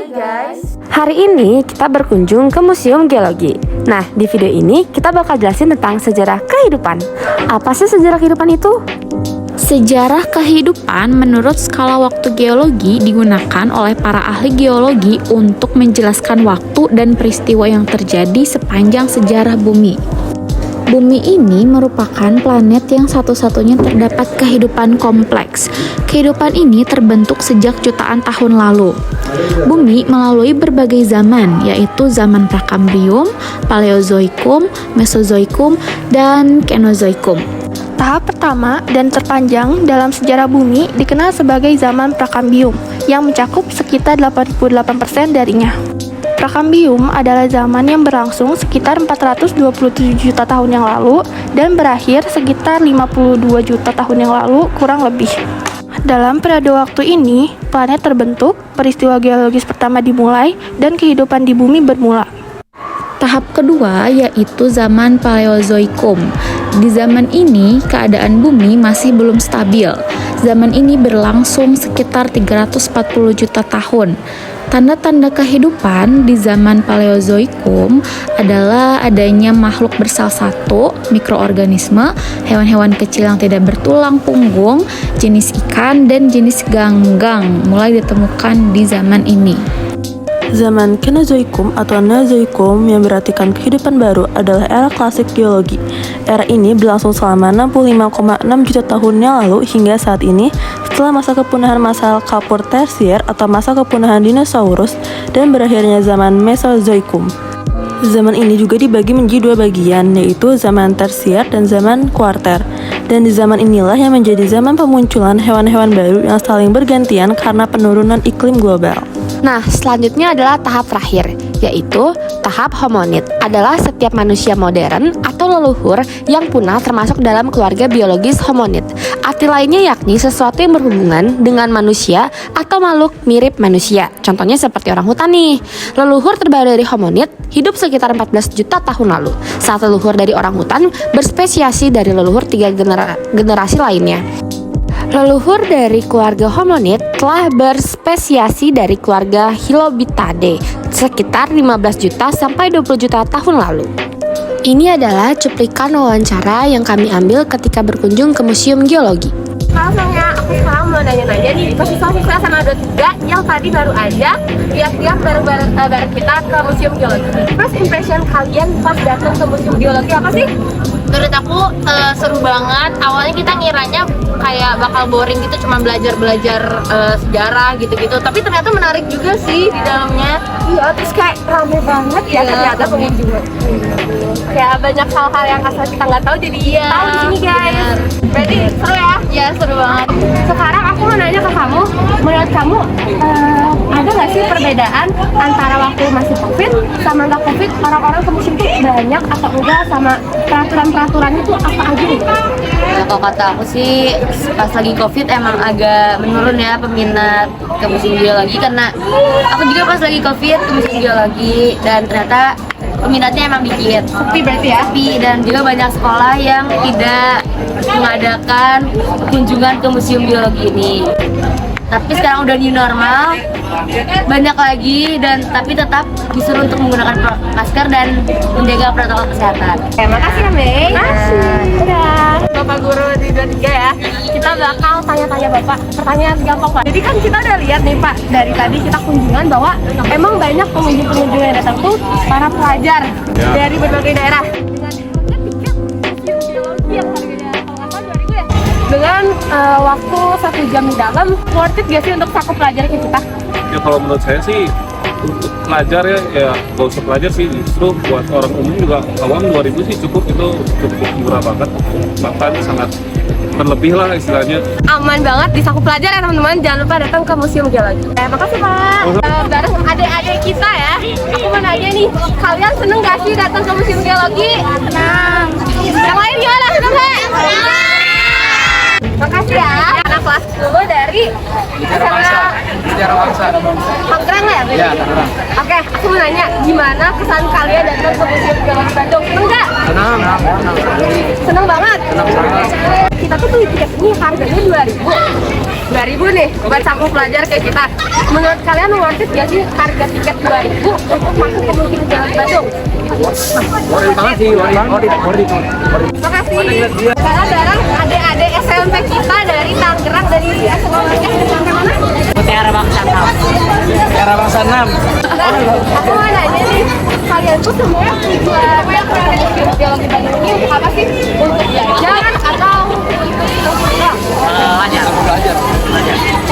Hai guys, Hari ini kita berkunjung ke Museum Geologi. Nah, di video ini kita bakal jelasin tentang sejarah kehidupan. Apa sih sejarah kehidupan itu? Sejarah kehidupan menurut skala waktu geologi digunakan oleh para ahli geologi untuk menjelaskan waktu dan peristiwa yang terjadi sepanjang sejarah bumi. Bumi ini merupakan planet yang satu-satunya terdapat kehidupan kompleks. Kehidupan ini terbentuk sejak jutaan tahun lalu. Bumi melalui berbagai zaman, yaitu zaman Prakambrium, Paleozoikum, Mesozoikum, dan Kenozoikum. tahap pertama dan terpanjang dalam sejarah bumi dikenal sebagai zaman Prakambrium yang mencakup sekitar 88% darinya. Prakambrium adalah zaman yang berlangsung sekitar 427 juta tahun yang lalu dan berakhir sekitar 52 juta tahun yang lalu kurang lebih. Dalam periode waktu ini, planet terbentuk, peristiwa geologis pertama dimulai, dan kehidupan di bumi bermula. Tahap kedua yaitu zaman Paleozoikum. Di zaman ini, keadaan bumi masih belum stabil. Zaman ini berlangsung sekitar 340 juta tahun. Tanda-tanda kehidupan di zaman Paleozoikum adalah adanya makhluk bersel satu, mikroorganisme, hewan-hewan kecil yang tidak bertulang punggung, jenis ikan, dan jenis ganggang mulai ditemukan di zaman ini. Zaman Kenozoikum atau Neozoikum yang berartikan kehidupan baru adalah era klasik geologi. Era ini berlangsung selama 65,6 juta tahun yang lalu hingga saat ini setelah masa kepunahan masal Kapur Tersier atau masa kepunahan dinosaurus dan berakhirnya zaman Mesozoikum. Zaman ini juga dibagi menjadi dua bagian, yaitu zaman Tersier dan zaman Kuarter. Dan di zaman inilah yang menjadi zaman pemunculan hewan-hewan baru yang saling bergantian karena penurunan iklim global. Nah, selanjutnya adalah tahap terakhir, yaitu tahap hominid. Adalah setiap manusia modern atau leluhur yang punah termasuk dalam keluarga biologis hominid. Arti lainnya yakni sesuatu yang berhubungan dengan manusia atau makhluk mirip manusia. Contohnya seperti orang hutan nih. Leluhur terbaru dari hominid hidup sekitar 14 juta tahun lalu. Saat leluhur dari orang hutan berspesiasi dari leluhur 3 generasi lainnya. Leluhur dari keluarga hominid telah berspesiasi dari keluarga Hylobitidae sekitar 15 juta sampai 20 juta tahun lalu. Ini adalah cuplikan wawancara yang kami ambil ketika berkunjung ke Museum Geologi. Halo semuanya, aku sekarang mau nanya-nanya nih ke siswa-siswa SMA 23 yang tadi baru aja lihat-lihat bareng kita ke Museum Geologi. First impression kalian pas datang ke Museum Geologi apa sih? Menurut aku seru banget. Awalnya kita ngiranya kayak bakal boring gitu, cuma belajar sejarah gitu-gitu. Tapi ternyata menarik juga sih di dalamnya. Iya, terus kayak rame banget ya ternyata pengunjungnya. Kayak banyak hal-hal yang asal kita nggak tahu jadi tahu di sini guys. Berarti seru ya? Ya seru banget. Sekarang aku mau nanya ke kamu, menurut kamu ada nggak sih perbedaan antara waktu masih COVID sama nggak COVID, orang-orang ke museum tuh banyak atau enggak, sama peraturan-peraturannya tuh apa aja nih? Nah, kalau kata aku sih pas lagi COVID emang agak menurun ya peminat ke museum geologi, karena aku juga pas lagi COVID ke museum geologi dan ternyata peminatnya emang dikit. Sepi berarti ya? Sepi, dan juga banyak sekolah yang tidak mengadakan kunjungan ke museum geologi ini. Tapi sekarang udah new normal, banyak lagi, dan tapi tetap disuruh untuk menggunakan masker dan menjaga protokol kesehatan. Oke, makasih ya Mei. Udah. Bapak Guru di 23 ya. Kita bakal tanya-tanya Bapak pertanyaan gampang Pak. Jadi kan kita udah lihat nih Pak, dari tadi kita kunjungan bahwa emang banyak pengunjung-pengunjung yang datang tuh para pelajar dari berbagai daerah. Dengan harga tiket museum geologi yang harganya kalau nggak salah 2.000 ya. Dengan waktu 1 jam di dalam, worth it gak sih untuk satu pelajar kayak kita? Ya kalau menurut saya sih untuk pelajar ya gak usah pelajar sih, justru buat orang umum juga awam 2.000 sih cukup, itu cukup murah banget, bahkan sangat berlebih lah istilahnya. Aman banget di saku pelajar ya teman-teman, jangan lupa datang ke Museum Geologi. Makasih Pak. Bareng adik-adik kita ya, aku mau nanya nih, kalian seneng gak sih datang ke Museum Geologi? Senang. Yang lain gimana? Seneng gak? Makasih ya. Anak kelas 10 dari SMA Sejarah Bangsa. Tangerang ya? Iya, Tangerang. Oke, aku mau nanya, gimana kesan kalian datang ke Museum Geologi Bandung? Seneng gak? Senang. Seneng banget? Senang banget. Kita tuh beli tiket ini harganya 2.000. 2.000 nih buat satu pelajar kayak kita. Menurut kalian worth it gak sih harga tiket 2.000 untuk masuk ke Museum Geologi Bandung? Makasih. Sekarang bareng adik-adik SMP kita dari Tangerang, dari SMA mana? Mutiara Bangsa 6. Nah, aku mau nanya nih, kalian tuh sebenarnya tujuannya ke Museum Geologi Bandung ini untuk apa sih? Untuk belajar atau untuk apa? Belajar.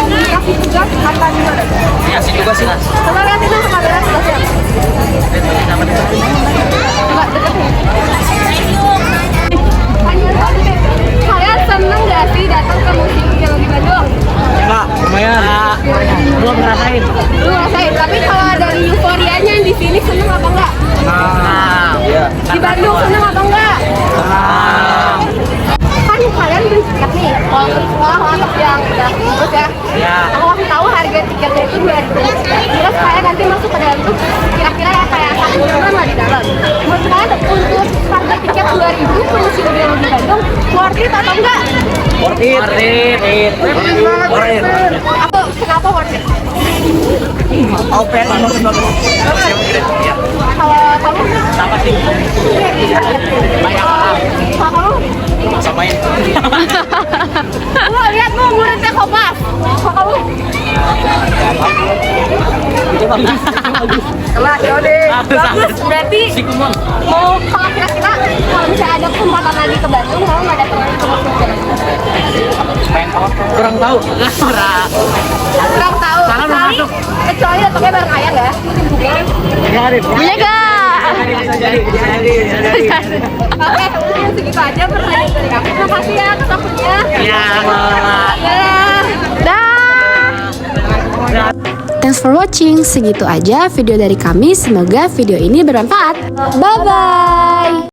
Kasih tugas apa gimana? Ya sih juga sih. Coba liatin dong ke kamera tugasnya. Coba deketin. Kalian seneng gak sih datang ke Museum Geologi Bandung? Enggak, lumayan. Belum ngerasain. Lu ngerasain, tapi kalau dari euforianya yang di sini seneng apa enggak? Iya. Di Bandung seneng apa enggak? Kan kalian beli tiket nih, kalau untuk sekolah atau yang udah lulus ya. Iya. Aku kasih tahu harga tiketnya itu 2.000. Terus kalian nanti masuk ke dalam tuh kira-kira ya kayak satu bulan lah di dalam. Menurut kalian untuk harga tiket 2.000 ke Museum Geologi Bandung worth it atau enggak? Worth it. Apa kenapa worth it? Open bagus. Kalau kamu Sama sih. kalau kamu Samain. lu lihat lu muridnya Kompas. Kalau kamu kelas Yode. Bagus, berarti mau kalau kira-kira kalau misalnya ada kesempatan lagi ke Bandung, mau nggak datang lagi ke Museum Geologi? Kurang tahu. Kurang tahu. Kecuali kecuali datangnya bareng ayah ya. Punya gak? Oke, mungkin segitu aja pertanyaan dari aku. Terima kasih ya atas waktunya. Ya. Thanks for watching. Segitu aja video dari kami. Semoga video ini bermanfaat. Bye bye.